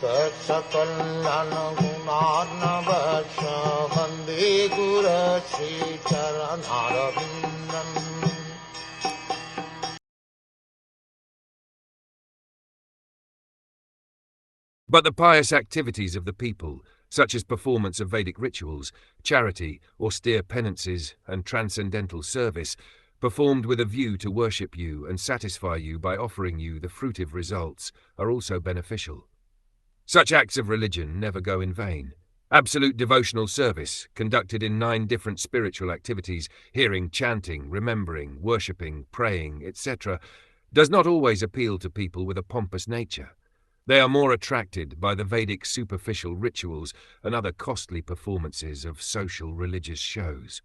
Saksakalyan gunarnavasya Vande Guru Sri Charanaravindan. But the pious activities of the people, such as performance of Vedic rituals, charity, austere penances, and transcendental service, performed with a view to worship you and satisfy you by offering you the fruitive results, are also beneficial. Such acts of religion never go in vain. Absolute devotional service, conducted in 9 different spiritual activities, hearing, chanting, remembering, worshipping, praying, etc., does not always appeal to people with a pompous nature. They are more attracted by the Vedic superficial rituals and other costly performances of social religious shows.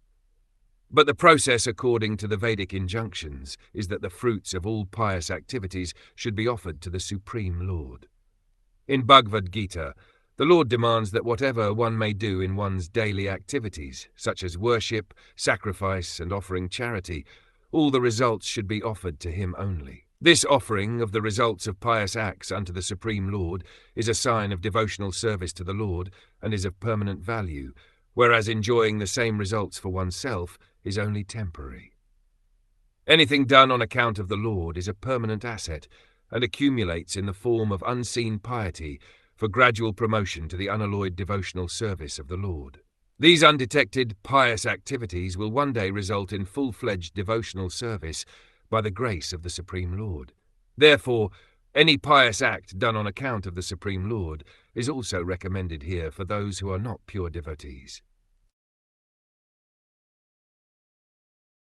But the process according to the Vedic injunctions is that the fruits of all pious activities should be offered to the Supreme Lord. In Bhagavad Gita, the Lord demands that whatever one may do in one's daily activities, such as worship, sacrifice, and offering charity, all the results should be offered to Him only. This offering of the results of pious acts unto the Supreme Lord is a sign of devotional service to the Lord and is of permanent value, whereas enjoying the same results for oneself is only temporary. Anything done on account of the Lord is a permanent asset and accumulates in the form of unseen piety for gradual promotion to the unalloyed devotional service of the Lord. These undetected, pious activities will one day result in full-fledged devotional service by the grace of the Supreme Lord. Therefore, any pious act done on account of the Supreme Lord is also recommended here for those who are not pure devotees.